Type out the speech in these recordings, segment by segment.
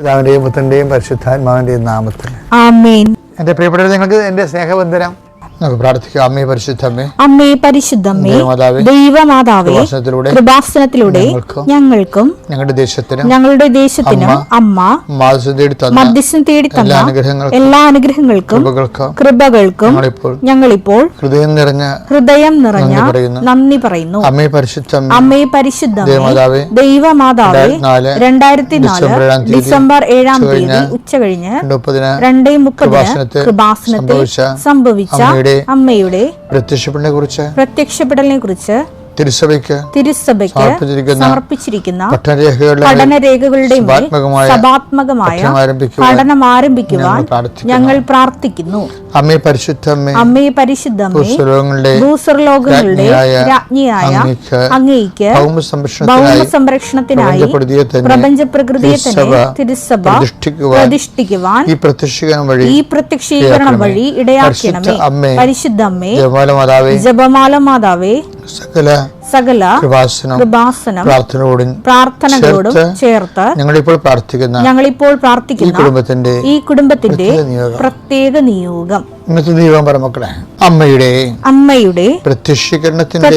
പിതാവിന്റെയും പുത്രന്റെയും പരിശുദ്ധാത്മാവിന്റെയും നാമത്തിൽ ആമേൻ. എന്റെ പ്രിയപ്പെട്ടവരെ, നിങ്ങൾക്ക് എന്റെ സ്നേഹവന്ദനം. നമുക്ക് പ്രാർത്ഥിക്കാം. അമ്മേ പരിശുദ്ധമ്മേ, അമ്മേ പരിശുദ്ധമ്മേ, ദൈവമാതാവേ, കൃപാസനത്തിലൂടെ ഞങ്ങൾക്കും ഞങ്ങളുടെ ദേശത്തിനും അമ്മ മധ്യസ്ഥം തേടി തന്ന എല്ലാ അനുഗ്രഹങ്ങൾക്കും കൃപകൾക്കും ഞങ്ങളിപ്പോൾ ഹൃദയം നിറഞ്ഞ നന്ദി പറയുന്നു. അമ്മേ പരിശുദ്ധമ്മേ, അമ്മേ പരിശുദ്ധമ്മേ, ദൈവമാതാവേ, 2004 ഡിസംബർ 7 തീയതി ഉച്ചകഴിഞ്ഞ് 2:30 കൃപാസനത്തിൽ സംഭവിച്ച അമ്മയുടെ പ്രത്യക്ഷപ്പെടലിനെ കുറിച്ച് തിരുസഭയ്ക്ക് സമർപ്പിച്ചിരിക്കുന്ന പഠനരേഖകളുടെ സഭാത്മകമായ പഠനം ആരംഭിക്കുവാൻ ഞങ്ങൾ പ്രാർത്ഥിക്കുന്നു. അമ്മേ പരിശുദ്ധമ്മേ, അമ്മേ പരിശുദ്ധമ്മേ, ഭൂസ്വർലോകങ്ങളുടെ രാജ്ഞിയായ അങ്ങേയ്ക്ക് ഭൗമ സംരക്ഷണത്തിനായി പ്രപഞ്ച പ്രകൃതിയെ തന്നെ തിരുസഭ പ്രതിഷ്ഠിക്കുവാൻ ഈ പ്രത്യക്ഷീകരണം വഴി ഇടയാക്കണമേ. പരിശുദ്ധമ്മേ, ജപമാല മാതാവേ, സകല കൃപാസനം പ്രാർത്ഥനകളോടും ചേർത്ത് ഞങ്ങളിപ്പോൾ പ്രാർത്ഥിക്കുന്ന ഈ കുടുംബത്തിന്റെ പ്രത്യേക നിയോഗം. ഇന്നത്തെ ദൈവം മക്കളെ, അമ്മയുടെ പ്രത്യക്ഷീകരണത്തിന്റെ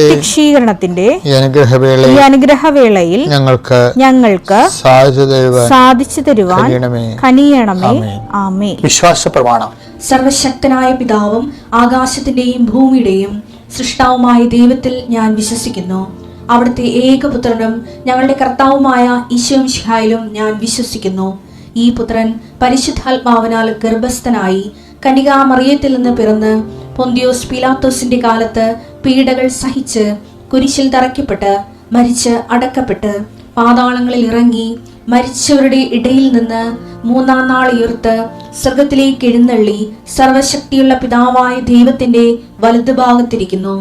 ഈ അനുഗ്രഹവേളയിൽ ഞങ്ങൾക്ക് സാധിച്ചു തരുവാൻ കനിയണമേ. ആമേൻ. വിശ്വാസ പ്രമാണം. സർവശക്തനായ പിതാവും ആകാശത്തിന്റെയും ഭൂമിയുടെയും സൃഷ്ടാവുമായ ദൈവത്തിൽ ഞാൻ വിശ്വസിക്കുന്നു. അവിടുത്തെ ഏകപുത്രനും ഞങ്ങളുടെ കർത്താവുമായ ഈശോ മിശിഹായിലും ഞാൻ വിശ്വസിക്കുന്നു. ഈ പുത്രൻ പരിശുദ്ധാത്മാവിനാൽ ഗർഭസ്ഥനായി കന്യകാമറിയത്തിൽ നിന്ന് പിറന്ന് പൊന്തിയോസ് പീലാത്തോസിന്റെ കാലത്ത് പീഡകൾ സഹിച്ച് കുരിശിൽ തറയ്ക്കപ്പെട്ട് മരിച്ച് അടക്കപ്പെട്ട് പാതാളങ്ങളിൽ ഇറങ്ങി മരിച്ചവരുടെ ഇടയിൽ നിന്ന് 3-ാം നാൾ ഉയർത്ത് സ്വർഗത്തിലേക്ക് എഴുന്നള്ളി സർവശക്തിയുള്ള പിതാവായ ദൈവത്തിന്റെ വലതുഭാഗത്തിരിക്കുന്നു.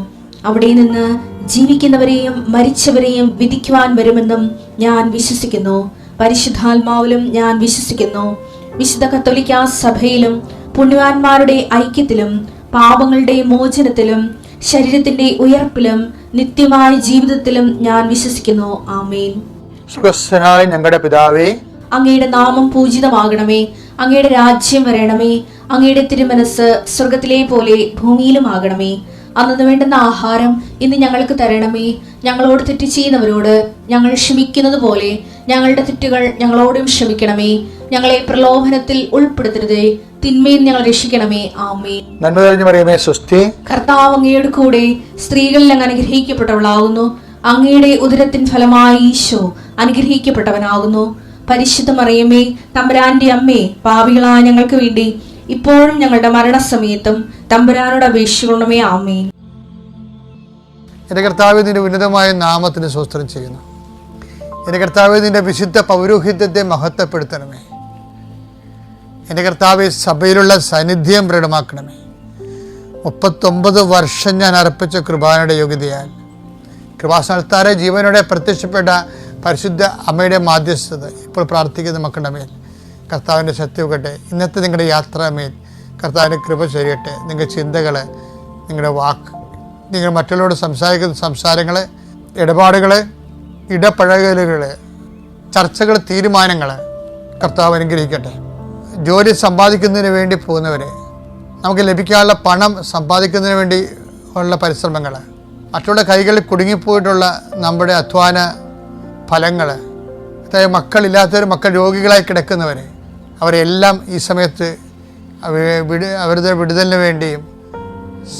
അവിടെ നിന്ന് ജീവിക്കുന്നവരെയും മരിച്ചവരെയും വിധിക്കുവാൻ വരുമെന്നും ഞാൻ വിശ്വസിക്കുന്നു. പരിശുദ്ധാത്മാവിലും ഞാൻ വിശ്വസിക്കുന്നു. വിശുദ്ധ കത്തോലിക്കാ സഭയിലും പുണ്യവാന്മാരുടെ ഐക്യത്തിലും പാപങ്ങളുടെ മോചനത്തിലും ശരീരത്തിന്റെ ഉയർപ്പിലും നിത്യമായ ജീവിതത്തിലും ഞാൻ വിശ്വസിക്കുന്നു. ആമേൻ. ഞങ്ങളുടെ പിതാവേ, അങ്ങയുടെ നാമം പൂജിതമാകണമേ. അങ്ങയുടെ രാജ്യം വരണമേ. അങ്ങയുടെ തിരുമനസ് സ്വർഗത്തിലെ പോലെ ഭൂമിയിലുമാകണമേ. അന്നു വേണ്ടുന്ന ആഹാരം ഇന്ന് ഞങ്ങൾക്ക് തരണമേ. ഞങ്ങളോട് തെറ്റ് ചെയ്യുന്നവരോട് ഞങ്ങൾ ക്ഷമിക്കുന്നത് പോലെ ഞങ്ങളുടെ തെറ്റുകൾ ഞങ്ങളോടും ക്ഷമിക്കണമേ. ഞങ്ങളെ പ്രലോഭനത്തിൽ ഉൾപ്പെടുത്തരുതേ, തിന്മയിൽ ഞങ്ങൾ രക്ഷിക്കണമേ. ആമേൻ. നന്മ നിറഞ്ഞ മറിയമേ, സ്വസ്തി. കർത്താവ് അങ്ങയുടെ കൂടെ സ്ത്രീകളിൽ അങ്ങ് അനുഗ്രഹിക്കപ്പെട്ടവളാകുന്നു. അങ്ങയുടെ ഉദരത്തിൻ ഫലമായി ഈശോ അനുഗ്രഹിക്കപ്പെട്ടവനാകുന്നു. പരിശുദ്ധ മറിയമേ, തമ്പുരാന്റെ അമ്മേ, പാപികളായ ഞങ്ങൾക്ക് വേണ്ടി ഇപ്പോഴും ഞങ്ങളുടെ മരണസമയത്തും തമ്പുരാനോട് അപേക്ഷിക്കണമേ. ആമേൻ. എന്റെ കർത്താവേ, നിന്റെ ഉന്നതമായ നാമത്തിന് സ്തോത്രം ചെയ്യുന്നു. എന്റെ കർത്താവേ, നിന്റെ വിശുദ്ധ പൗരോഹിത്യത്തെ മഹത്വപ്പെടുത്തണമേ. എന്റെ കർത്താവേ, സഭയിലുള്ള സാന്നിധ്യം ദൃഢമാക്കണമേ. 39 വർഷം ഞാൻ അർപ്പിച്ച കൃപാനയുടെ യോഗ്യതയാൽ കൃപാസനത്താരെ ജീവനോടെ പ്രത്യക്ഷപ്പെട്ട പരിശുദ്ധ അമ്മയുടെ മാധ്യസ്ഥത ഇപ്പോൾ പ്രാർത്ഥിക്കുന്ന മക്കളുടെ മേൽ കർത്താവിൻ്റെ ശക്തിയൊക്കട്ടെ. ഇന്നത്തെ നിങ്ങളുടെ യാത്രാമേൽ കർത്താവിൻ്റെ കൃപ ചൊരിയട്ടെ. നിങ്ങളുടെ ചിന്തകൾ, നിങ്ങളുടെ വാക്ക്, നിങ്ങൾ മറ്റുള്ളവരോട് സംസാരിക്കുന്ന സംസാരങ്ങൾ, ഇടപാടുകൾ, ഇടപഴകലുകൾ, ചർച്ചകൾ, തീരുമാനങ്ങൾ കർത്താവ് അനുഗ്രഹിക്കട്ടെ. ജോലി സമ്പാദിക്കുന്നതിന് വേണ്ടി പോകുന്നവരെ, നമുക്ക് ലഭിക്കാനുള്ള പണം സമ്പാദിക്കുന്നതിന് വേണ്ടി ഉള്ള പരിശ്രമങ്ങൾ, മറ്റുള്ള കൈകളിൽ കുടുങ്ങിപ്പോയിട്ടുള്ള നമ്മുടെ അധ്വാന ഫലങ്ങൾ, അതായത് മക്കളില്ലാത്തവർ, മക്കൾ രോഗികളായി കിടക്കുന്നവരെ, അവരെല്ലാം ഈ സമയത്ത് അവരുടെ വിടുതലിന് വേണ്ടിയും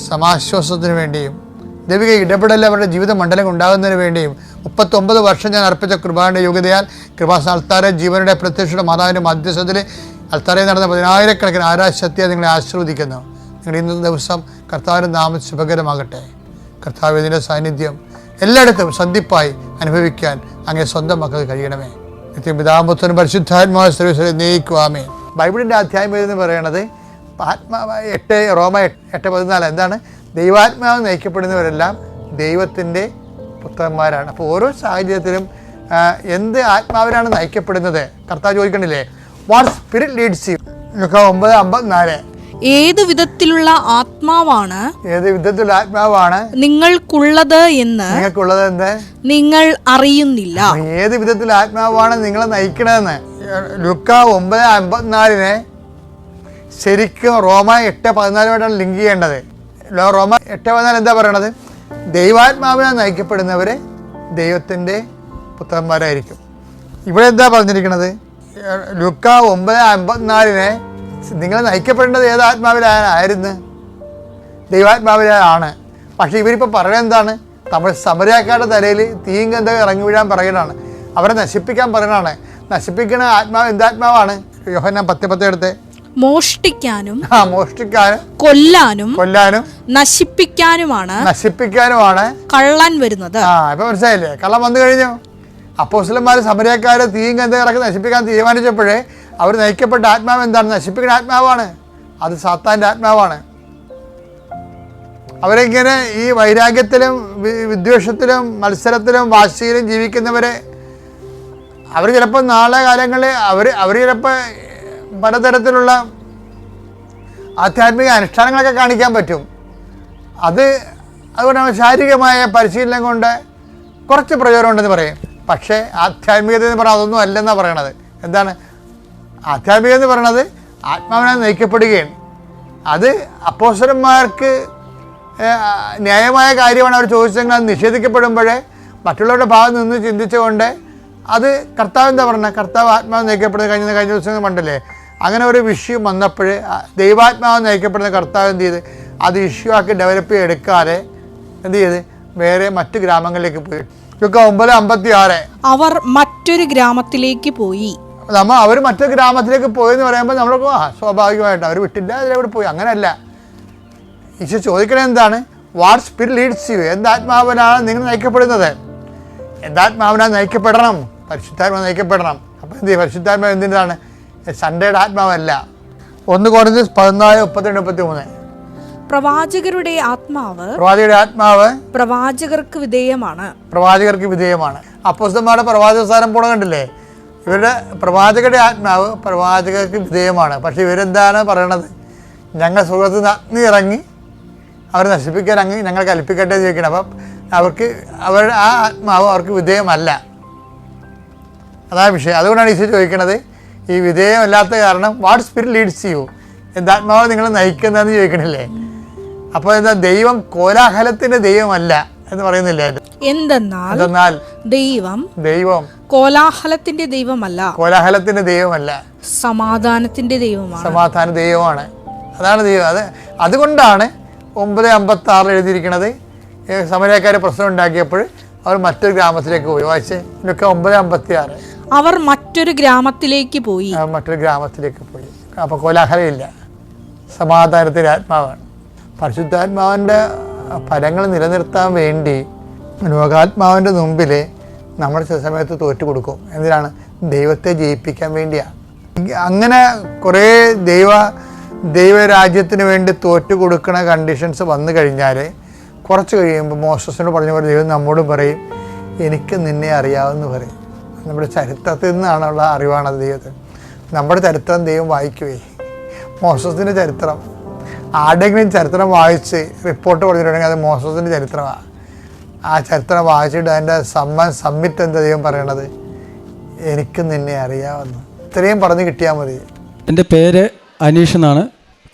സമാശ്വാസത്തിന് വേണ്ടിയും ദൈവിക ഇടപെടൽ അവരുടെ ജീവിത മണ്ഡലം ഉണ്ടാകുന്നതിന് വേണ്ടിയും 39 വർഷം ഞാൻ അർപ്പിച്ച കൃപാന്റെ യോഗ്യതയാൽ കൃപാസന അൾത്താരെ ജീവനുടെ പ്രത്യക്ഷയുടെ മാതാവിൻ്റെ മധ്യസ്ഥത്തിൽ അൾത്താരയിൽ നടന്ന 10,000-കണക്കിന് ആരാശക്തിയെ നിങ്ങളെ ആശീർവദിക്കുന്നു. നിങ്ങളുടെ ഇന്നത്തെ ദിവസം കർത്താവിൻ്റെ നാമം ശുഭകരമാകട്ടെ. കർത്താവിൻ്റെ സാന്നിധ്യം എല്ലായിടത്തും സന്ധിപ്പായി അനുഭവിക്കാൻ അങ്ങേ സ്വന്തം മക്കൾക്ക് കഴിയണമേ. നിത്യം പിതാപുത്രനും പരിശുദ്ധാത്മാവായ സർവ്വീശ്വരനെ നയിക്കുവാമേ. ബൈബിളിൻ്റെ അധ്യായം എന്ന് പറയുന്നത് ആത്മാവായ 8 റോമ 8:14 എന്താണ്? ദൈവാത്മാവ് നയിക്കപ്പെടുന്നവരെല്ലാം ദൈവത്തിൻ്റെ പുത്രന്മാരാണ്. അപ്പോൾ ഓരോ സാഹചര്യത്തിലും എന്ത് ആത്മാവിനാണ് നയിക്കപ്പെടുന്നത് കർത്താവ് ചോദിക്കണില്ലേ? What spirit leads you? 9:54. ഏത് വിധത്തിലുള്ള ആത്മാവാണ് നിങ്ങൾക്കുള്ളത് എന്ന് നിങ്ങൾ അറിയുന്നില്ല. ഏത് വിധത്തിലുള്ള ആത്മാവാണ് നിങ്ങളെ നയിക്കണമെന്ന് ലുക്ക 9:54 ശരിക്കും റോമ 8:14 ലിങ്ക് ചെയ്യേണ്ടത്. റോമ 8:14 എന്താ പറയണത്? ദൈവാത്മാവിനാൽ നയിക്കപ്പെടുന്നവരെ ദൈവത്തിൻ്റെ പുത്രന്മാരായിരിക്കും. ഇവിടെ എന്താ പറഞ്ഞിരിക്കുന്നത്? ലുക്ക 9:54 നിങ്ങൾ നയിക്കപ്പെടേണ്ടത് ഏത് ആത്മാവിലായിരുന്നു? ദൈവാത്മാവിലാണ്. പക്ഷേ ഇവരിപ്പോൾ പറയുന്നത് എന്താണ്? തമിഴ് സമരക്കാരുടെ തലയിൽ തീയും ഗന്ധം ഇറങ്ങി വീഴാൻ പറയുന്നതാണ്. അവരെ നശിപ്പിക്കാൻ പറയുന്നതാണ്. നശിപ്പിക്കുന്ന ആത്മാവ് എന്താത്മാവാണ്? യോഹന്നാൻ 10:10 എടുത്ത് മോഷ്ടിക്കാനും കൊല്ലാനും നശിപ്പിക്കാനുമാണ് കള്ളൻ വരുന്നത്. ഇപ്പൊ മനസ്സിലായില്ലേ? കള്ളം വന്നു കഴിഞ്ഞു. അപ്പോസ്തലന്മാർ സമരക്കാരെ തീയും ഗന്ധം ഇറക്കി നശിപ്പിക്കാൻ തീരുമാനിച്ചപ്പോഴേ അവർ നയിക്കപ്പെട്ട ആത്മാവ് എന്താണ്? നശിപ്പിക്കുന്ന ആത്മാവാണ്. അത് സാത്താൻ്റെ ആത്മാവാണ്. അവരിങ്ങനെ ഈ വൈരാഗ്യത്തിലും വിദ്വേഷത്തിലും മത്സരത്തിലും വാശിയിലും ജീവിക്കുന്നവരെ അവർ ചിലപ്പോൾ നാളെ കാലങ്ങളിൽ അവർ ചിലപ്പോൾ പലതരത്തിലുള്ള ആധ്യാത്മിക അനുഷ്ഠാനങ്ങളൊക്കെ കാണിക്കാൻ പറ്റും. അതുകൊണ്ട് ശാരീരികമായ പരിശീലനം കൊണ്ട് കുറച്ച് പ്രയോജനം ഉണ്ടെന്ന് പറയും. പക്ഷേ ആധ്യാത്മികത എന്ന് പറഞ്ഞാൽ അതൊന്നും അല്ലെന്നാണ് പറയണത്. എന്താണ് ആധ്യാത്മികത എന്ന് പറയണത്? ആത്മാവിനാൽ നയിക്കപ്പെടുകയാണ്. അത് അപ്പോസ്തലന്മാർക്ക് ന്യായമായ കാര്യമാണ് അവർ ചോദിച്ചെങ്കിൽ അത് നിഷേധിക്കപ്പെടുമ്പോഴേ മറ്റുള്ളവരുടെ ഭാഗത്ത് നിന്ന് ചിന്തിച്ചുകൊണ്ട് അത് കർത്താവ് എന്താ പറഞ്ഞത്? കർത്താവ് ആത്മാവ് നയിക്കപ്പെടുന്നത് കഴിഞ്ഞ ദിവസങ്ങൾ കണ്ടില്ലേ? അങ്ങനെ ഒരു വിഷയം വന്നപ്പോൾ ദൈവാത്മാവ് നയിക്കപ്പെടുന്ന കർത്താവ് എന്ത് ചെയ്ത് അത് ഇഷ്യൂ ആക്കി ഡെവലപ്പ് ചെയ്തെടുക്കാതെ എന്ത് ചെയ്ത് വേറെ മറ്റു ഗ്രാമങ്ങളിലേക്ക് പോയി. 9:56 അവർ മറ്റൊരു ഗ്രാമത്തിലേക്ക് പോയി. അവർ മറ്റൊരു ഗ്രാമത്തിലേക്ക് പോയെന്ന് പറയുമ്പോൾ നമ്മൾ സ്വാഭാവികമായിട്ട് അവർ വിട്ടില്ല, അതിലൂടെ പോയി. അങ്ങനെയല്ല. ഈശോ ചോദിക്കണത് എന്താണ്? What spirit leads you? എന്താത്മാവിനാണ് നിങ്ങൾ നയിക്കപ്പെടുന്നത്? എന്താത്മാവിനാൽ നയിക്കപ്പെടണം? പരിശുദ്ധാത്മാവ് നയിക്കപ്പെടണം. അപ്പോൾ എന്ത് ചെയ്യും? പരിശുദ്ധാത്മാവ് എന്തിനാണ്? സൺഡേയുടെ ആത്മാവല്ല. 1 Corinthians 14:32-33 പ്രവാചകരുടെ ആത്മാവ് പ്രവാചകർക്ക് വിധേയമാണ്. അപ്പോസ്തലന്മാരുടെ പ്രവാചകസാരം പോണ കണ്ടില്ലേ? ഇവരുടെ പ്രവാചകരുടെ ആത്മാവ് പ്രവാചകർക്ക് വിധേയമാണ്. പക്ഷെ ഇവരെന്താണ് പറയണത്? ഞങ്ങൾ സ്വർഗ്ഗത്തിൽ നിന്ന് അഗ്നി ഇറങ്ങി അവർ നശിപ്പിക്കാൻ ഞങ്ങൾ കൽപ്പിക്കട്ടെ എന്ന് ചോദിക്കണം. അപ്പം അവരുടെ ആ ആത്മാവ് അവർക്ക് വിധേയമല്ല. അതാണ് വിഷയം. അതുകൊണ്ടാണ് ഈശോ ചോദിക്കണത് ഈ വിധേയമല്ലാത്ത കാരണം വാട്ട് സ്പിരിറ്റ് ലീഡ്സ് യു? എന്താത്മാവ് നിങ്ങൾ നയിക്കുന്നതെന്ന് ചോദിക്കണില്ലേ? അപ്പോൾ എന്താ? ദൈവം കോലാഹലത്തിന്റെ ദൈവമല്ല എന്ന് പറയുന്നില്ലേ? എന്തെന്നാൽ ദൈവം കോലാഹലത്തിന്റെ ദൈവമല്ല, സമാധാന ദൈവമാണ്. അതാണ് ദൈവം. അതുകൊണ്ടാണ് 9:56 എഴുതിയിരിക്കുന്നത്. സമരക്കാർ പ്രശ്നം ഉണ്ടാക്കിയപ്പോൾ അവർ മറ്റൊരു ഗ്രാമത്തിലേക്ക് പോയി. വായിച്ചേ 9:56. അവർ മറ്റൊരു ഗ്രാമത്തിലേക്ക് പോയി. അപ്പോൾ കോലാഹലമില്ല, സമാധാനത്തിൻ്റെ ആത്മാവാണ്. പരിശുദ്ധാത്മാവിൻ്റെ ഫലങ്ങൾ നിലനിർത്താൻ വേണ്ടി ലോകാത്മാവിൻ്റെ മുമ്പിൽ നമ്മൾ ചില സമയത്ത് തോറ്റു കൊടുക്കും. എന്തിനാണ്? ദൈവത്തെ ജയിപ്പിക്കാൻ വേണ്ടിയാണ്. അങ്ങനെ കുറേ ദൈവരാജ്യത്തിന് വേണ്ടി തോറ്റു കൊടുക്കുന്ന കണ്ടീഷൻസ് വന്നു കഴിഞ്ഞാൽ കുറച്ച് കഴിയുമ്പോൾ മോശസിനോട് പറഞ്ഞ പോലെ ദൈവം നമ്മോടും പറയും എനിക്ക് നിന്നെ അറിയാമെന്ന് പറയും. നമ്മുടെ ചരിത്രത്തിൽ നിന്നാണുള്ള അറിവാണത് ദൈവത്തിന്. നമ്മുടെ ചരിത്രം ദൈവം വായിക്കുവേ. മോശസിൻ്റെ ചരിത്രം ആരുടെങ്കിലും ചരിത്രം വായിച്ച് റിപ്പോർട്ട് പറഞ്ഞിട്ടുണ്ടെങ്കിൽ അത് മോശസിൻ്റെ ചരിത്രമാണ്. ആ ചരിത്രം വായിച്ചിട്ട് അതിൻ്റെ സമ്മിറ്റ് എന്താ ദൈവം പറയണത്? എനിക്ക് നിന്നെ അറിയാമെന്ന്. ഇത്രയും പറഞ്ഞ് കിട്ടിയാൽ മതി. എൻ്റെ പേര് അനീഷ് എന്നാണ്.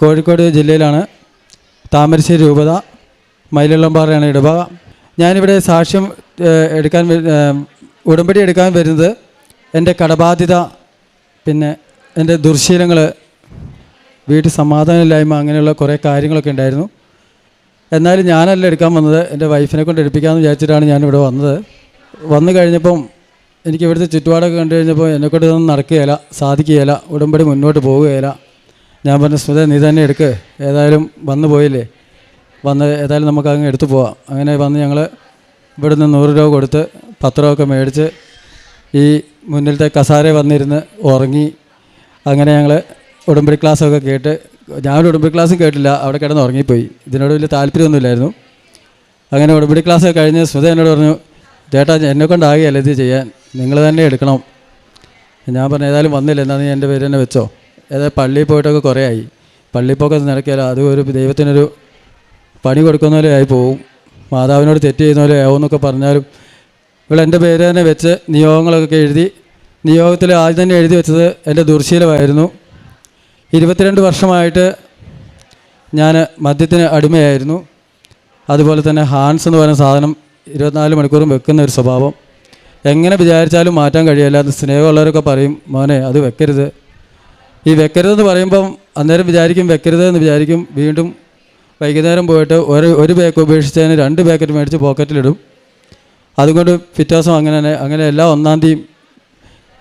കോഴിക്കോട് ജില്ലയിലാണ്. താമരശ്ശേരി രൂപത മയിലുള്ളംപാറയാണ് ഇടവക. ഞാനിവിടെ സാക്ഷ്യം ഉടമ്പടി എടുക്കാൻ വരുന്നത് എൻ്റെ കടബാധ്യത, പിന്നെ എൻ്റെ ദുർശീലങ്ങൾ, വീട്ടിൽ സമാധാനമില്ലായ്മ, അങ്ങനെയുള്ള കുറേ കാര്യങ്ങളൊക്കെ ഉണ്ടായിരുന്നു. എന്നാലും ഞാനല്ല എടുക്കാൻ വന്നത്, എൻ്റെ വൈഫിനെ കൊണ്ട് എടുപ്പിക്കാമെന്ന് വിചാരിച്ചിട്ടാണ് ഞാനിവിടെ വന്നത്. വന്നു കഴിഞ്ഞപ്പം എനിക്ക് ഇവിടുത്തെ ചുറ്റുപാടൊക്കെ കണ്ടു കഴിഞ്ഞപ്പോൾ എന്നെക്കൊണ്ട് ഇതൊന്നും നടക്കുകയില്ല, സാധിക്കുകയില്ല, ഉടമ്പടി മുന്നോട്ട് പോവുകയില്ല. ഞാൻ പറഞ്ഞു സുധേ നീ തന്നെ എടുക്ക്, ഏതായാലും വന്നു പോയില്ലേ, ഏതായാലും നമുക്ക് അങ്ങ് എടുത്തു പോവാം. അങ്ങനെ വന്ന് ഞങ്ങൾ ഇവിടുന്ന് 100 രൂപ കൊടുത്ത് പത്രമൊക്കെ മേടിച്ച് ഈ മുന്നിലത്തെ കസാര വന്നിരുന്ന് ഉറങ്ങി. അങ്ങനെ ഞങ്ങൾ ഉടമ്പടി ക്ലാസ്സൊക്കെ കേട്ട്, ഞാനൊരു ഉടമ്പടി ക്ലാസ്സും കേട്ടില്ല, അവിടെ കിടന്ന് ഉറങ്ങിപ്പോയി. ഇതിനോട് വലിയ താല്പര്യമൊന്നുമില്ലായിരുന്നു. അങ്ങനെ ഉടമ്പടി ക്ലാസ്സൊക്കെ കഴിഞ്ഞ് സുധ എന്നോട് പറഞ്ഞു ചേട്ടാ എന്നെക്കൊണ്ടാകുകയല്ല ഇത് ചെയ്യാൻ, നിങ്ങൾ തന്നെ എടുക്കണം. ഞാൻ പറഞ്ഞു ഏതായാലും വന്നില്ല, എന്നാൽ നീ എൻ്റെ പേര് തന്നെ വെച്ചോ. ഏതായാലും പള്ളിയിൽ പോയിട്ടൊക്കെ കുറേ ആയി, പള്ളിയിൽ പോക്കൊക്കെ നടക്കില്ല, അത് ഒരു ദൈവത്തിനൊരു പണി കൊടുക്കുന്ന പോലെ ആയി പോവും, മാതാവിനോട് തെറ്റ് ചെയ്യുന്ന പോലെ ആവും എന്നൊക്കെ പറഞ്ഞാലും ഇവിടെ എൻ്റെ പേര് തന്നെ വെച്ച് നിയോഗങ്ങളൊക്കെ എഴുതി നിയോഗത്തിൽ ആദ്യം തന്നെ എഴുതി വെച്ചത് എൻ്റെ ദുർശീലമായിരുന്നു. 22 വർഷമായിട്ട് ഞാൻ മദ്യത്തിന് അടിമയായിരുന്നു. അതുപോലെ തന്നെ ഹാൻസ് എന്ന് പറയുന്ന സാധനം 24 മണിക്കൂറും വെക്കുന്ന ഒരു സ്വഭാവം. എങ്ങനെ വിചാരിച്ചാലും മാറ്റാൻ കഴിയില്ല. അത് സ്നേഹമുള്ളവരൊക്കെ പറയും, മോനെ അത് വെക്കരുത്. ഈ വെക്കരുതെന്ന് പറയുമ്പം അന്നേരം വിചാരിക്കും വെക്കരുത് എന്ന് വിചാരിക്കും. വീണ്ടും വൈകുന്നേരം പോയിട്ട് ഒരു പാക്ക് ഉപേക്ഷിച്ചതിന് 2 പാക്കറ്റ് മേടിച്ച് പോക്കറ്റിലിടും. അതുകൊണ്ട് പിറ്റേ ദിവസം അങ്ങനെ എല്ലാ 1-ാം തീയതിയും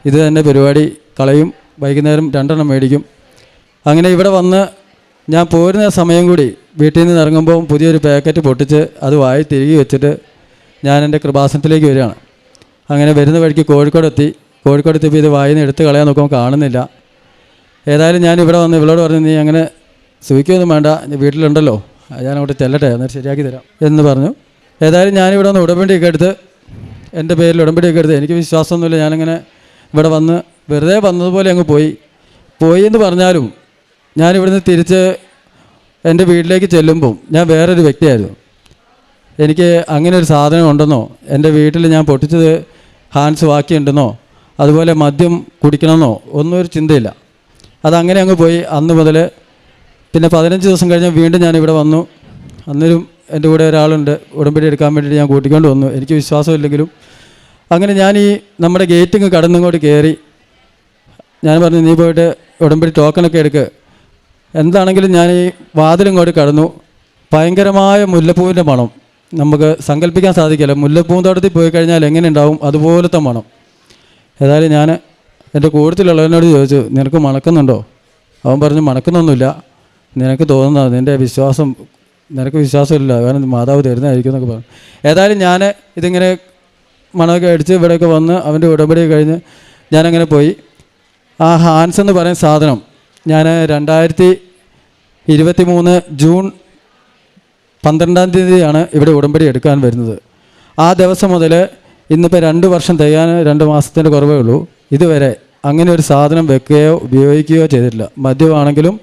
ഇത് തന്നെ പരിപാടി കളയും. വൈകുന്നേരം 2 മേടിക്കും. അങ്ങനെ ഇവിടെ വന്ന് ഞാൻ പോരുന്ന സമയം കൂടി വീട്ടിൽ നിന്ന് ഇറങ്ങുമ്പോൾ പുതിയൊരു പാക്കറ്റ് പൊട്ടിച്ച് അത് വായി തിരികെ വെച്ചിട്ട് ഞാൻ എൻ്റെ കൃപാസനത്തിലേക്ക് വരികയാണ്. അങ്ങനെ വരുന്ന വഴിക്ക് കോഴിക്കോടെത്തിയപ്പോൾ ഇത് വായിൽ നിന്ന് എടുത്ത് കളയാൻ നോക്കുമ്പോൾ കാണുന്നില്ല. ഏതായാലും ഞാൻ ഇവിടെ വന്ന് ഇവളോട് പറഞ്ഞു, നീ അങ്ങനെ സൂഹിക്കൊന്നും വേണ്ട, വീട്ടിലുണ്ടല്ലോ, ഞാൻ അങ്ങോട്ട് ചെല്ലട്ടെ, എന്നിട്ട് ശരിയാക്കി തരാം എന്ന് പറഞ്ഞു. ഏതായാലും ഞാനിവിടെ വന്ന് ഉടമ്പടിയൊക്കെ എടുത്ത്, എൻ്റെ പേരിൽ ഉടമ്പടിയൊക്കെ എടുത്ത്, എനിക്ക് വിശ്വാസമൊന്നുമില്ല. ഞാനിങ്ങനെ ഇവിടെ വന്ന് വെറുതെ വന്നതുപോലെ അങ്ങ് പോയി എന്ന് പറഞ്ഞാലും ഞാനിവിടുന്ന് തിരിച്ച് എൻ്റെ വീട്ടിലേക്ക് ചെല്ലുമ്പം ഞാൻ വേറൊരു വ്യക്തിയായിരുന്നു. എനിക്ക് അങ്ങനെ ഒരു സാധനം ഉണ്ടെന്നോ, എൻ്റെ വീട്ടിൽ ഞാൻ പൊട്ടിച്ചത് ഹാൻസ് ബാക്കിയുണ്ടെന്നോ, അതുപോലെ മദ്യം കുടിക്കണമെന്നോ ഒന്നും ഒരു ചിന്തയില്ല. അതങ്ങനെ അങ്ങ് പോയി. അന്ന് മുതൽ പിന്നെ 15 ദിവസം കഴിഞ്ഞ് വീണ്ടും ഞാനിവിടെ വന്നു. അന്നേരം എൻ്റെ കൂടെ ഒരാളുണ്ട്, ഉടമ്പടി എടുക്കാൻ വേണ്ടിയിട്ട് ഞാൻ കൂട്ടിക്കൊണ്ട് വന്നു. എനിക്ക് വിശ്വാസമില്ലെങ്കിലും അങ്ങനെ ഞാൻ ഈ നമ്മുടെ ഗേറ്റിങ് കടന്നിങ്ങോട്ട് കയറി. ഞാൻ പറഞ്ഞു, നീ പോയിട്ട് ഉടമ്പടി ടോക്കണൊക്കെ എടുക്കുക. എന്താണെങ്കിലും ഞാൻ ഈ വാതിലിങ്ങോട്ട് കടന്നു. ഭയങ്കരമായ മുല്ലപ്പൂവിൻ്റെ മണം, നമുക്ക് സങ്കല്പിക്കാൻ സാധിക്കില്ല. മുല്ലപ്പൂന്തോട്ടത്തിൽ പോയി കഴിഞ്ഞാൽ എങ്ങനെ ഉണ്ടാവും അതുപോലത്തെ മണം. ഏതായാലും ഞാൻ എൻ്റെ കൂട്ടത്തിലുള്ളവനോട് ചോദിച്ചു, നിനക്ക് മണക്കുന്നുണ്ടോ? അവൻ പറഞ്ഞു, മണക്കുന്നൊന്നുമില്ല, നിനക്ക് തോന്നുന്നത് നിൻ്റെ വിശ്വാസം, നിനക്ക് വിശ്വാസമില്ല, കാരണം മാതാവ് തരുന്നതായിരിക്കും എന്നൊക്കെ പറഞ്ഞു. ഏതായാലും ഞാൻ ഇതിങ്ങനെ മണമൊക്കെ അടിച്ച് ഇവിടെയൊക്കെ വന്ന് അവൻ്റെ ഉടമ്പടി കഴിഞ്ഞ് ഞാനങ്ങനെ പോയി. ആ ഹാൻസ് എന്ന് പറയുന്ന സാധനം ഞാൻ 2023 ജൂൺ 12-ാം തീയതിയാണ് ഇവിടെ ഉടമ്പടി എടുക്കാൻ വരുന്നത്. ആ ദിവസം മുതൽ ഇന്നിപ്പോൾ 2 വർഷം തികയാൻ 2 മാസത്തിൻ്റെ കുറവേ ഉള്ളൂ. ഇതുവരെ അങ്ങനെ ഒരു സാധനം വെക്കുകയോ ഉപയോഗിക്കുകയോ ചെയ്തിട്ടില്ല. മദ്യമാണെങ്കിലും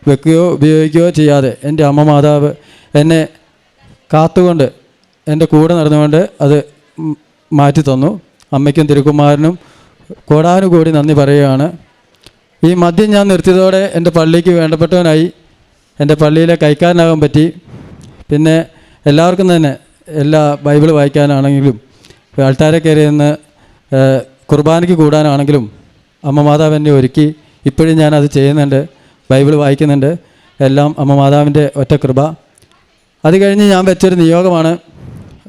വെക്കുകയോ ഉപയോഗിക്കുകയോ ചെയ്യാതെ എൻ്റെ അമ്മ മാതാവ് എന്നെ കാത്തുകൊണ്ട് എൻ്റെ കൂടെ നടന്നുകൊണ്ട് അത് മാറ്റി തന്നു. അമ്മയ്ക്കും തിരുക്കുമാരനും കോടാനുകൂടി നന്ദി പറയുകയാണ്. ഈ മദ്യം ഞാൻ നിർത്തിയതോടെ എൻ്റെ പള്ളിക്ക് വേണ്ടപ്പെട്ടവനായി, എൻ്റെ പള്ളിയിലെ കൈക്കാരനാകാൻ പറ്റി. പിന്നെ എല്ലാവർക്കും തന്നെ എല്ലാ ബൈബിൾ വായിക്കാനാണെങ്കിലും ആൾത്താരെ കയറി നിന്ന് കുർബാനയ്ക്ക് കൂടാനാണെങ്കിലും അമ്മ മാതാവ് എന്നെ ഒരുക്കി. ഇപ്പോഴും ഞാനത് ചെയ്യുന്നുണ്ട്, ബൈബിൾ വായിക്കുന്നുണ്ട്. എല്ലാം അമ്മ മാതാവിൻ്റെ ഒറ്റ കൃപ. അത് കഴിഞ്ഞ് ഞാൻ വെച്ചൊരു നിയോഗമാണ്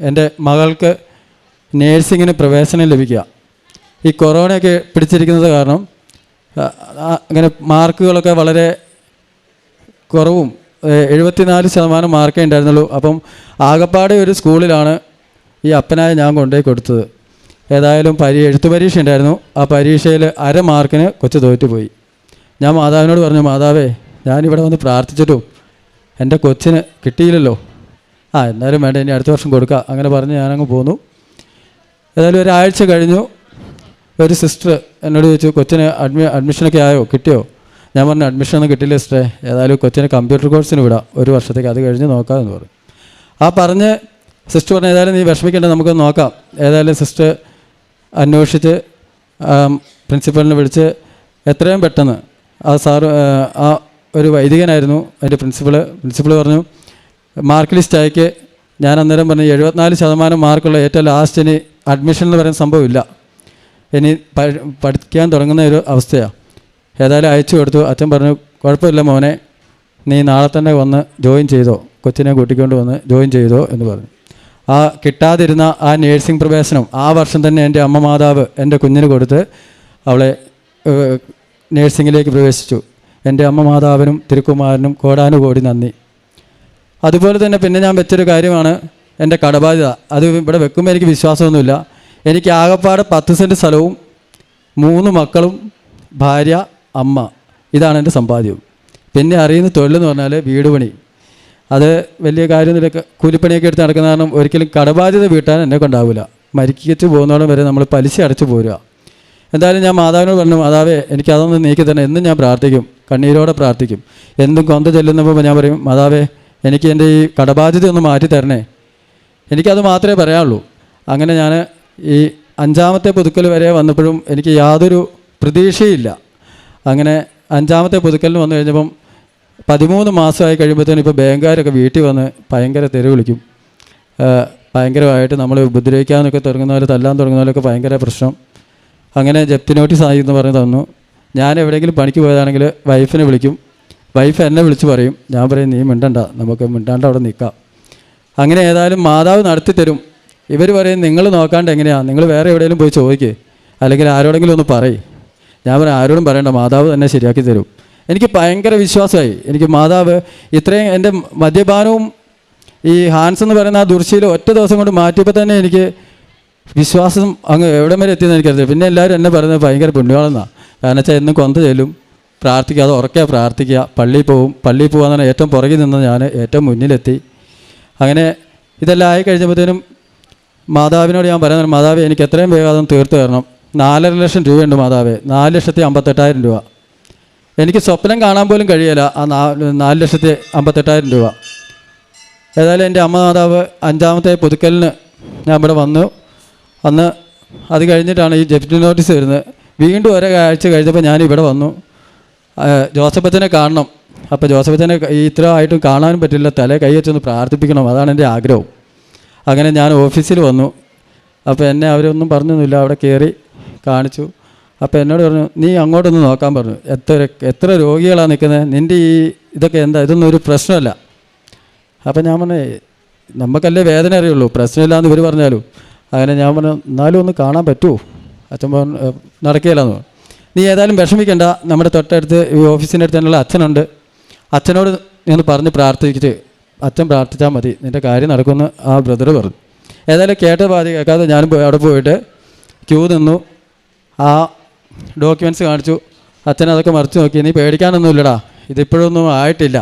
എൻ്റെ മകൾക്ക് നേഴ്സിങ്ങിന് പ്രവേശനം ലഭിക്കുക. ഈ കൊറോണയൊക്കെ പിടിച്ചിരിക്കുന്നത് കാരണം അങ്ങനെ മാർക്കുകളൊക്കെ വളരെ കുറവും, 74% മാർക്കേ ഉണ്ടായിരുന്നുള്ളൂ. അപ്പം ആകപ്പാടെ ഒരു സ്കൂളിലാണ് ഈ അപ്പനായ ഞാൻ കൊണ്ടുപോയി കൊടുത്തത്. ഏതായാലും എഴുത്തു പരീക്ഷ ഉണ്ടായിരുന്നു. ആ പരീക്ഷയിൽ 1/2 മാർക്കിന് കൊച്ചു തോറ്റുപോയി. ഞാൻ മാതാവിനോട് പറഞ്ഞു, മാതാവേ, ഞാനിവിടെ വന്ന് പ്രാർത്ഥിച്ചിട്ടും എൻ്റെ കൊച്ചിന് കിട്ടിയില്ലല്ലോ, എന്നാലും വേണ്ട, ഇനി അടുത്ത വർഷം കൊടുക്കുക. അങ്ങനെ പറഞ്ഞ് ഞാനങ്ങ് പോന്നു. ഏതായാലും ഒരാഴ്ച കഴിഞ്ഞു. ഒരു സിസ്റ്റർ എന്നോട് ചോദിച്ചു, കൊച്ചിന് അഡ്മിഷനൊക്കെ ആയോ, കിട്ടിയോ? ഞാൻ പറഞ്ഞു, അഡ്മിഷനൊന്നും കിട്ടില്ല സിസ്റ്ററെ, ഏതായാലും കൊച്ചിനെ കമ്പ്യൂട്ടർ കോഴ്സിന് വിടാം 1 വർഷത്തേക്ക്, അത് കഴിഞ്ഞ് നോക്കാമെന്ന് പറഞ്ഞു. ആ പറഞ്ഞ് സിസ്റ്റർ പറഞ്ഞു, ഏതായാലും നീ വിഷമിക്കേണ്ട, നമുക്ക് നോക്കാം. ഏതായാലും സിസ്റ്റർ അന്വേഷിച്ച് പ്രിൻസിപ്പലിനെ വിളിച്ച് എത്രയും പെട്ടെന്ന് ആ ഒരു വൈദികനായിരുന്നു എൻ്റെ പ്രിൻസിപ്പൾ പറഞ്ഞു, മാർക്ക് ലിസ്റ്റ് അയക്ക്. ഞാൻ അന്നേരം പറഞ്ഞു, 74% മാർക്കുള്ള ഏറ്റവും ലാസ്റ്റിന് അഡ്മിഷൻ എന്ന് പറയുന്ന സംഭവമില്ല, ഇനി പഠിക്കാൻ തുടങ്ങുന്ന ഒരു അവസ്ഥയാണ്. ഏതായാലും അയച്ചു കൊടുത്തു. അച്ഛൻ പറഞ്ഞു, കുഴപ്പമില്ല മോനെ, നീ നാളെ തന്നെ വന്ന് ജോയിൻ ചെയ്തോ, കൊച്ചിനെ കൂട്ടിക്കൊണ്ട് വന്ന് ജോയിൻ ചെയ്തോ എന്ന് പറഞ്ഞു. ആ കിട്ടാതിരുന്ന ആ നേഴ്സിംഗ് പ്രവേശനം ആ വർഷം തന്നെ എൻ്റെ അമ്മ മാതാവ് എൻ്റെ കുഞ്ഞിന് കൊടുത്ത് അവളെ നേഴ്സിങ്ങിലേക്ക് പ്രവേശിച്ചു. എൻ്റെ അമ്മ മാതാവിനും തിരുക്കുമാരനും കോടാനുകോടി നന്ദി. അതുപോലെ തന്നെ പിന്നെ ഞാൻ വെച്ചൊരു കാര്യമാണ് എൻ്റെ കടബാധ്യത. അത് ഇവിടെ വെക്കുമ്പോൾ എനിക്ക് വിശ്വാസമൊന്നുമില്ല. എനിക്ക് ആകപ്പാടെ 10 സെൻറ്റ് സ്ഥലവും 3 മക്കളും ഭാര്യ അമ്മ, ഇതാണ് എൻ്റെ സമ്പാദ്യം. പിന്നെ അറിയുന്ന തൊഴിലെന്ന് പറഞ്ഞാൽ വീട് പണി. അത് വലിയ കാര്യമൊന്നുമില്ല, കൂലിപ്പണിയൊക്കെ എടുത്ത് നടക്കുന്ന കാരണം ഒരിക്കലും കടബാധ്യത വീട്ടാൻ എന്നെ കൊണ്ടാവില്ല. മരിക്കിച്ച് പോകുന്നോളം വരെ നമ്മൾ പലിശ അടച്ചു പോരുക. എന്തായാലും ഞാൻ മാതാവിനോട് പറഞ്ഞു, മാതാവേ, എനിക്കതൊന്ന് നീക്കി തന്നെ. എന്നും ഞാൻ പ്രാർത്ഥിക്കും, കണ്ണീരോടെ പ്രാർത്ഥിക്കും. എന്തും കൊന്ത ചെല്ലുന്നപ്പോൾ ഞാൻ പറയും, മാതാവേ, എനിക്ക് എൻ്റെ ഈ കടബാധ്യത ഒന്ന് മാറ്റി തരണേ. എനിക്കത് മാത്രമേ പറയാനുള്ളൂ. അങ്ങനെ ഞാൻ ഈ 5-ാമത്തെ പുതുക്കൽ വരെ വന്നപ്പോഴും എനിക്ക് യാതൊരു പ്രതീക്ഷയില്ല. അങ്ങനെ 5-ാമത്തെ പുതുക്കലിന് വന്നു കഴിഞ്ഞപ്പം 13 മാസമായി കഴിയുമ്പോഴത്തേനും ഇപ്പോൾ ബാങ്കുകാരൊക്കെ വീട്ടിൽ വന്ന് ഭയങ്കര തെറി വിളിക്കും. ഭയങ്കരമായിട്ട് നമ്മൾ ഉപദ്രവിക്കാനൊക്കെ തുടങ്ങുന്നവരെ, തല്ലാൻ തുടങ്ങുന്നവരൊക്കെ ഭയങ്കര പ്രശ്നം. അങ്ങനെ ജപ്തി നോട്ടീസ് ആയി എന്ന് പറഞ്ഞ് തന്നു. ഞാൻ എവിടെയെങ്കിലും പണിക്ക് പോയതാണെങ്കിൽ വൈഫിനെ വിളിക്കും. വൈഫ് എന്നെ വിളിച്ച് പറയും. ഞാൻ പറയും നീ മിണ്ടണ്ട, നമുക്ക് മിണ്ടാണ്ട് അവിടെ നിൽക്കാം. അങ്ങനെ ഏതായാലും മാതാവ് നടത്തി തരും. ഇവർ പറയും നിങ്ങൾ നോക്കാണ്ട് എങ്ങനെയാണ്, നിങ്ങൾ വേറെ എവിടെയെങ്കിലും പോയി ചോദിക്കുക, അല്ലെങ്കിൽ ആരോടെങ്കിലും ഒന്ന് പറയും. ഞാൻ പറയും ആരോടും പറയണ്ട, മാതാവ് തന്നെ ശരിയാക്കി തരും. എനിക്ക് ഭയങ്കര വിശ്വാസമായി. എനിക്ക് മാതാവ് ഇത്രയും എൻ്റെ മദ്യപാനവും ഈ ഹാൻസ് എന്ന് പറയുന്ന ആ ദുർശീലം ഒറ്റ ദിവസം കൊണ്ട് മാറ്റിയപ്പോൾ തന്നെ എനിക്ക് വിശ്വാസം അങ്ങ് എവിടം വരെ എത്തിയെന്ന് എനിക്കറിയാം. പിന്നെ എല്ലാവരും എന്നെ പറയുന്നത് ഭയങ്കര പുണ്യവാളെന്നാണ്. കാരണം വെച്ചാൽ എന്നും കൊന്ത ചെല്ലും, പ്രാർത്ഥിക്കുക, അത് ഉറക്കെ പ്രാർത്ഥിക്കുക, പള്ളിയിൽ പോവും. പള്ളിയിൽ പോകാൻ ഏറ്റവും പുറകിൽ നിന്ന് ഞാൻ ഏറ്റവും മുന്നിലെത്തി. അങ്ങനെ ഇതെല്ലാം ആയി കഴിഞ്ഞപ്പോഴത്തേനും മാതാവിനോട് ഞാൻ പറയുന്നത്, മാതാവ് എനിക്ക് എത്രയും വേഗം അതൊന്ന് തീർത്ത് തരണം. 4.5 ലക്ഷം രൂപയുണ്ട് മാതാവേ, 4,58,000 രൂപ. എനിക്ക് സ്വപ്നം കാണാൻ പോലും കഴിയില്ല ആ 4,58,000 രൂപ. ഏതായാലും എൻ്റെ അമ്മ മാതാവ് 5-ാമത്തെ പുതുക്കലിന് ഞാൻ ഇവിടെ വന്നു. അന്ന് അത് കഴിഞ്ഞിട്ടാണ് ഈ ജപ്തി നോട്ടീസ് വരുന്നത്. വീണ്ടും ഒരാഴ്ച കഴിഞ്ഞപ്പോൾ ഞാൻ ഇവിടെ വന്നു. ജോസഫച്ചനെ കാണണം. അപ്പോൾ ജോസഫച്ചനെ ഇത്ര ആയിട്ടും കാണാനും പറ്റില്ല, തലേ കൈ വെച്ചൊന്ന് പ്രാർത്ഥിപ്പിക്കണം, അതാണ് എൻ്റെ ആഗ്രഹം. അങ്ങനെ ഞാൻ ഓഫീസിൽ വന്നു. അപ്പോൾ എന്നെ അവരൊന്നും പറഞ്ഞൊന്നുമില്ല, അവിടെ കയറി കാണിച്ചു. അപ്പോൾ എന്നോട് പറഞ്ഞു നീ അങ്ങോട്ടൊന്ന് നോക്കാൻ പറഞ്ഞു. എത്ര രോഗികളാണ് നിൽക്കുന്നത്, നിൻ്റെ ഈ ഇതൊക്കെ എന്താ, ഇതൊന്നും ഒരു പ്രശ്നമല്ല. അപ്പം ഞാൻ പറഞ്ഞു നമുക്കല്ലേ വേദന അറിയുള്ളൂ, പ്രശ്നമില്ലാന്ന് ഇവർ പറഞ്ഞാലും. അങ്ങനെ ഞാൻ പറഞ്ഞു എന്നാലും ഒന്ന് കാണാൻ പറ്റുമോ? അച്ഛൻ പറഞ്ഞു നടക്കുകയില്ലെന്ന് പറഞ്ഞു. നീ ഏതായാലും വിഷമിക്കണ്ട, നമ്മുടെ തൊട്ടടുത്ത് ഈ ഓഫീസിൻ്റെ അടുത്ത് തന്നെയുള്ള അച്ഛനുണ്ട്, അച്ഛനോട് നീ ഒന്ന് പറഞ്ഞ് പ്രാർത്ഥിച്ചിട്ട് അച്ഛൻ പ്രാർത്ഥിച്ചാൽ മതി, നിൻ്റെ കാര്യം നടക്കുമെന്ന് ആ ബ്രദർ പറഞ്ഞു. ഏതായാലും കേട്ട പാതി കേൾക്കാതെ ഞാനും അവിടെ പോയിട്ട് ക്യൂ നിന്നു. ആ ഡോക്യുമെൻറ്റ്സ് കാണിച്ചു. അച്ഛൻ അതൊക്കെ മറിച്ച് നോക്കി. നീ പേടിക്കാനൊന്നുമില്ലടാ, ഇതിപ്പോഴൊന്നും ആയിട്ടില്ല,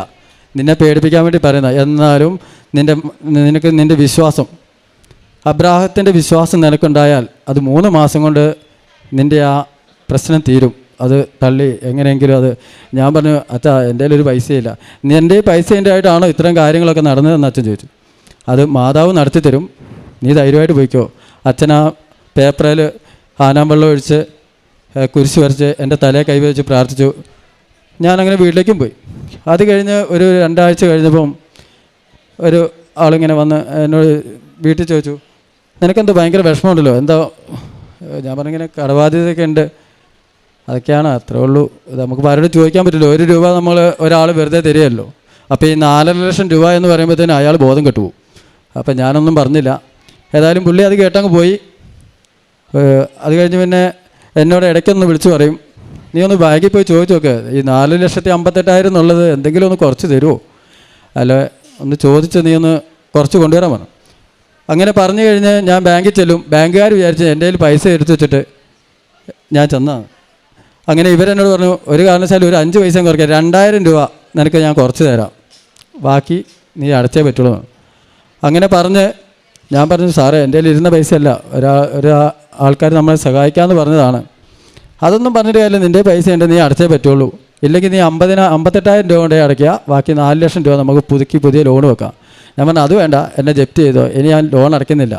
നിന്നെ പേടിപ്പിക്കാൻ വേണ്ടി പറയുന്ന, എന്നാലും നിനക്ക് നിൻ്റെ വിശ്വാസം, അബ്രാഹത്തിൻ്റെ വിശ്വാസം നിനക്കുണ്ടായാൽ അത് 3 മാസം കൊണ്ട് നിൻ്റെ ആ പ്രശ്നം തീരും. അത് തള്ളി എങ്ങനെയെങ്കിലും അത്. ഞാൻ പറഞ്ഞു അച്ഛാ എൻ്റെ ഒരു പൈസയില്ല. നീ എൻ്റെ പൈസേൻ്റെ ആയിട്ടാണോ ഇത്രയും കാര്യങ്ങളൊക്കെ നടന്നതെന്ന് അച്ഛൻ ചോദിച്ചു. അത് മാതാവ് നടത്തി തരും, നീ ധൈര്യമായിട്ട് പോയിക്കോ. അച്ഛൻ ആ പേപ്പറിൽ ആനാമ്പെള്ളം ഒഴിച്ച് കുരിശ് വരച്ച് എൻ്റെ തലയെ കൈവച്ച് പ്രാർത്ഥിച്ചു. ഞാനങ്ങനെ വീട്ടിലേക്കും പോയി. അത് കഴിഞ്ഞ് ഒരു 2 ആഴ്ച കഴിഞ്ഞപ്പം ഒരു ആളിങ്ങനെ വന്ന് എന്നോട് വീട്ടിൽ ചോദിച്ചു നിനക്കെന്തോ ഭയങ്കര വിഷമമുണ്ടല്ലോ, എന്താ? ഞാൻ പറഞ്ഞിങ്ങനെ കടബാധ്യതയൊക്കെ ഉണ്ട്, അതൊക്കെയാണ്, അത്രേ ഉള്ളൂ. നമുക്ക് ആരോടും ചോദിക്കാൻ പറ്റില്ല. 1 രൂപ നമ്മൾ ഒരാൾ വെറുതെ തരികയല്ലോ. അപ്പോൾ ഈ 4.5 ലക്ഷം രൂപ എന്ന് പറയുമ്പോഴത്തേനും അയാൾ ബോധം കെട്ടുപോകും. അപ്പം ഞാനൊന്നും പറഞ്ഞില്ല. ഏതായാലും പുള്ളി അത് കേട്ടങ്ങ് പോയി. അത് കഴിഞ്ഞ് പിന്നെ എന്നോട് ഇടയ്ക്കൊന്ന് വിളിച്ചു പറയും നീ ഒന്ന് ബാങ്കിൽ പോയി ചോദിച്ചു നോക്ക്, ഈ 4,58,000 എന്നുള്ളത് എന്തെങ്കിലും ഒന്ന് കുറച്ച് തരുമോ, അല്ല ഒന്ന് ചോദിച്ച് നീ ഒന്ന് കുറച്ച് കൊണ്ടുവരാൻ പറഞ്ഞു. അങ്ങനെ പറഞ്ഞു കഴിഞ്ഞ് ഞാൻ ബാങ്കിൽ ചെല്ലും. ബാങ്കുകാർ വിചാരിച്ച് എൻ്റെ കയ്യിൽ പൈസ എടുത്ത് വെച്ചിട്ട് ഞാൻ ചെന്നതാണ്. അങ്ങനെ ഇവരെന്നോട് പറഞ്ഞു ഒരു കാരണവശാലും ഒരു 5 പൈസ കുറയ്ക്കാം, 2,000 രൂപ നിനക്ക് ഞാൻ കുറച്ച് തരാം, ബാക്കി നീ അടച്ചേ പറ്റുള്ളൂ. അങ്ങനെ പറഞ്ഞ് ഞാൻ പറഞ്ഞു സാറേ എൻ്റെ കയ്യിൽ ഇരുന്ന പൈസയല്ല, ആൾക്കാർ നമ്മളെ സഹായിക്കാമെന്ന് പറഞ്ഞതാണ്, അതൊന്നും പറഞ്ഞിട്ട് കാര്യമില്ല, നിൻ്റെ പൈസ ഉണ്ട്, നീ അടച്ചേ പറ്റുള്ളൂ, ഇല്ലെങ്കിൽ നീ 58,000 രൂപ കൊണ്ടേ അടയ്ക്കുക, ബാക്കി 4 ലക്ഷം രൂപ നമുക്ക് പുതിയ ലോൺ വെക്കാം. ഞാൻ പറഞ്ഞു അത് വേണ്ട, എന്നെ ജപ്തി ചെയ്തോ, ഇനി ഞാൻ ലോൺ അടയ്ക്കുന്നില്ല.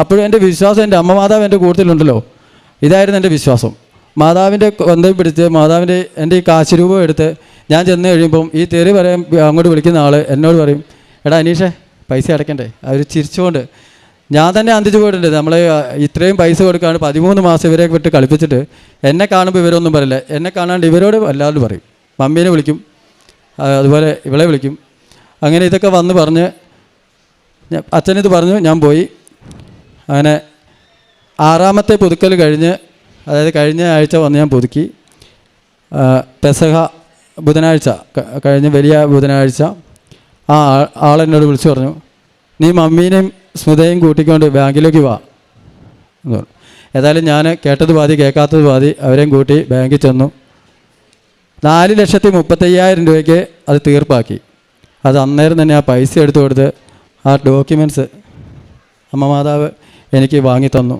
അപ്പോഴും എൻ്റെ വിശ്വാസം, എൻ്റെ അമ്മ മാതാവ് എൻ്റെ കൂട്ടത്തിലുണ്ടല്ലോ, ഇതായിരുന്നു എൻ്റെ വിശ്വാസം. മാതാവിൻ്റെ കൊന്തം പിടിച്ച് മാതാവിൻ്റെ എൻ്റെ ഈ കാശ് രൂപം എടുത്ത് ഞാൻ ചെന്ന് കഴിയുമ്പം ഈ തെറി പറയാൻ അങ്ങോട്ട് വിളിക്കുന്ന ആൾ എന്നോട് പറയും എടാ അനീഷേ പൈസ അടയ്ക്കണ്ടേ. അവർ ചിരിച്ചുകൊണ്ട് ഞാൻ തന്നെ അന്തിച്ചു പോയിട്ടുണ്ട്. നമ്മൾ ഇത്രയും പൈസ കൊടുക്കാണ്ട് 13 മാസം ഇവരെ വിട്ട് കളിപ്പിച്ചിട്ട് എന്നെ കാണുമ്പോൾ ഇവരൊന്നും പറയില്ല, എന്നെ കാണാണ്ട് ഇവരോട് എല്ലാവരും പറയും, മമ്മീനെ വിളിക്കും, അതുപോലെ ഇവളെ വിളിക്കും. അങ്ങനെ ഇതൊക്കെ വന്ന് പറഞ്ഞ് അച്ഛനിത് പറഞ്ഞു, ഞാൻ പോയി. അങ്ങനെ 6-ാമത്തെ പുതുക്കൽ കഴിഞ്ഞ്, അതായത് കഴിഞ്ഞ ആഴ്ച വന്ന് ഞാൻ പുതുക്കി. പെസഹ ബുധനാഴ്ച കഴിഞ്ഞ് വലിയ ബുധനാഴ്ച ആ ആളെന്നോട് വിളിച്ചു പറഞ്ഞു നീ മമ്മീനെയും സ്മിതയും കൂട്ടിക്കൊണ്ട് ബാങ്കിലേക്ക് വാ എന്ന് പറഞ്ഞു. ഏതായാലും ഞാൻ കേട്ടത് പാതി കേൾക്കാത്തത് പാതി അവരെയും കൂട്ടി ബാങ്കിൽ ചെന്നു. 4,35,000 രൂപയ്ക്ക് അത് തീർപ്പാക്കി. അത് അന്നേരം തന്നെ ആ പൈസ എടുത്തു കൊടുത്ത് ആ ഡോക്യുമെൻറ്റ്സ് അമ്മ മാതാവ് എനിക്ക് വാങ്ങി തന്നു.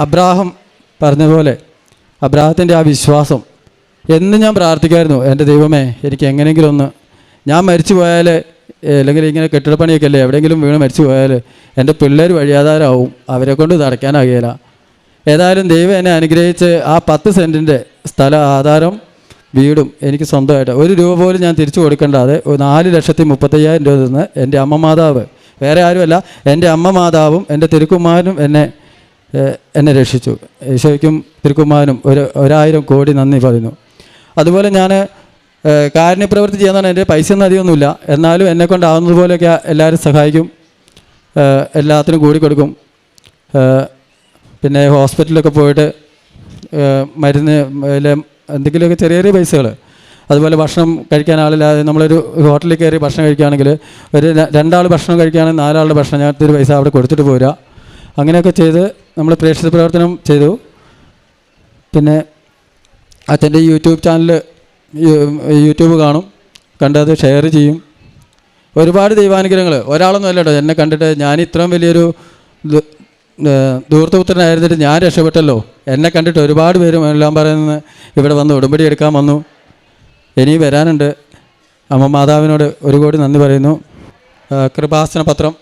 അബ്രാഹം പറഞ്ഞതുപോലെ അബ്രാഹത്തിൻ്റെ ആ വിശ്വാസം എന്നും ഞാൻ പ്രാർത്ഥിക്കുമായിരുന്നു, എൻ്റെ ദൈവമേ എനിക്ക് എങ്ങനെയെങ്കിലും ഒന്ന്, ഞാൻ മരിച്ചു പോയാൽ അല്ലെങ്കിൽ ഇങ്ങനെ കെട്ടിടപ്പണിയൊക്കെ അല്ലേ എവിടെയെങ്കിലും വീണ് മരിച്ചു പോയാൽ എൻ്റെ പിള്ളേർ വഴിയാധാരമാവും, അവരെ കൊണ്ട് ഇത് അടയ്ക്കാനാകില്ല. ഏതായാലും ദൈവം എന്നെ അനുഗ്രഹിച്ച് ആ 10 സെൻറ്റിൻ്റെ സ്ഥല ആധാരം വീടും എനിക്ക് സ്വന്തമായിട്ട് 1 രൂപ പോലും ഞാൻ തിരിച്ചു കൊടുക്കേണ്ടാതെ 4,35,000 രൂപ തന്ന് എൻ്റെ അമ്മ മാതാവ്, വേറെ ആരുമല്ല, എൻ്റെ അമ്മ മാതാവും എൻ്റെ തിരുക്കുമാരനും എന്നെ രക്ഷിച്ചു. ഈശോയ്ക്കും തിരുക്കുമാരനും 1,000 കോടി നന്ദി പറയുന്നു. അതുപോലെ ഞാൻ കാരുണ്യപ്രവൃത്തി ചെയ്യുന്നതാണ്. എൻ്റെ പൈസയൊന്നും അധികമൊന്നുമില്ല, എന്നാലും എന്നെക്കൊണ്ടാവുന്നത് പോലെയൊക്കെ എല്ലാവരും സഹായിക്കും, എല്ലാത്തിനും കൂടി കൊടുക്കും. പിന്നെ ഹോസ്പിറ്റലിലൊക്കെ പോയിട്ട് മരുന്ന് എന്തെങ്കിലുമൊക്കെ ചെറിയ ചെറിയ പൈസകൾ, അതുപോലെ ഭക്ഷണം കഴിക്കാൻ ആളില്ലാതെ നമ്മളൊരു ഹോട്ടലിൽ കയറി ഭക്ഷണം കഴിക്കുകയാണെങ്കിൽ ഒരു 2 ആൾ ഭക്ഷണം കഴിക്കുകയാണെങ്കിൽ 4 ആളുടെ ഭക്ഷണം ഞാൻ ഒരു പൈസ അവിടെ കൊടുത്തിട്ട് പോരാ. അങ്ങനെയൊക്കെ ചെയ്ത് നമ്മൾ പ്രേക്ഷിത പ്രവർത്തനം ചെയ്തു. പിന്നെ അച്ഛൻ്റെ യൂട്യൂബ് ചാനൽ യൂട്യൂബ് കാണും, കണ്ടത് ഷെയർ ചെയ്യും. ഒരുപാട് ദൈവാനുഗ്രഹങ്ങൾ, ഒരാളൊന്നും അല്ല കേട്ടോ എന്നെ കണ്ടിട്ട് ഞാൻ ഇത്രയും വലിയൊരു ധൂർത്തപുത്രനായിരുന്നിട്ട് ഞാൻ രക്ഷപ്പെട്ടല്ലോ. എന്നെ കണ്ടിട്ട് ഒരുപാട് പേരും എല്ലാം പറയുന്നത് ഇവിടെ വന്ന് ഉടമ്പടി എടുക്കാൻ വന്നു. ഇനി വരാനുണ്ട്. അമ്മ മാതാവിനോട് 1 കോടി നന്ദി പറയുന്നു. കൃപാസന പത്രം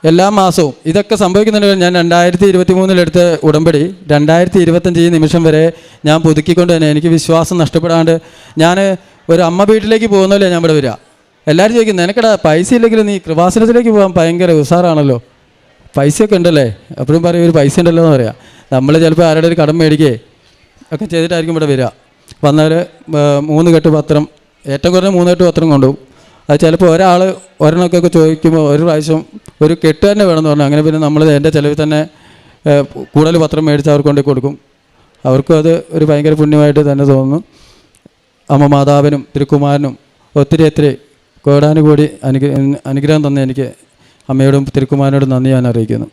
എല്ലാ മാസവും ഇതൊക്കെ സംഭവിക്കുന്നുണ്ട്. ഞാൻ 2023 എടുത്ത ഉടമ്പടി 2025 ഈ നിമിഷം വരെ ഞാൻ പുതുക്കിക്കൊണ്ട് തന്നെ എനിക്ക് വിശ്വാസം നഷ്ടപ്പെടാണ്ട് ഞാൻ ഒരു അമ്മ വീട്ടിലേക്ക് പോകുന്നല്ലേ ഞാൻ ഇവിടെ വരിക. എല്ലാവരും ചോദിക്കും നിനക്കടാ പൈസ ഇല്ലെങ്കിലും നീ കൃപാസനത്തിലേക്ക് പോകാൻ ഭയങ്കര ഉസാറാണല്ലോ, പൈസയൊക്കെ ഉണ്ടല്ലേ. അപ്പോഴും പറയും ഒരു പൈസ ഉണ്ടല്ലോ എന്ന് പറയാം. നമ്മൾ ചിലപ്പോൾ ആരുടെ ഒരു കടം മേടിക്കുകയെ ഒക്കെ ചെയ്തിട്ടായിരിക്കും ഇവിടെ വരിക. വന്നാൽ 3 കെട്ട് പത്രം, ഏറ്റവും കുറഞ്ഞ 3 കെട്ട് പത്രം കൊണ്ടുപോകും. അത് ചിലപ്പോൾ ഒരാൾ ഒരെണ്ണമൊക്കെ ചോദിക്കുമ്പോൾ ഒരു പ്രാവശ്യം ഒരു കെട്ട് തന്നെ വേണമെന്ന് പറഞ്ഞു. അങ്ങനെ പിന്നെ നമ്മൾ എൻ്റെ ചിലവിൽ തന്നെ കൂടുതൽ പത്രം മേടിച്ച് അവർക്ക് കൊണ്ടു കൊടുക്കും. അവർക്കും അത് ഒരു ഭയങ്കര പുണ്യമായിട്ട് തന്നെ തോന്നുന്നു. അമ്മ മാതാവിനും തിരുക്കുമാരനും ഒത്തിരി കോടാനുകൂടി അനുഗ്രഹം തന്നെ എനിക്ക് അമ്മയോടും തിരുക്കുമാരനോടും നന്ദി ഞാൻ അറിയിക്കുന്നു.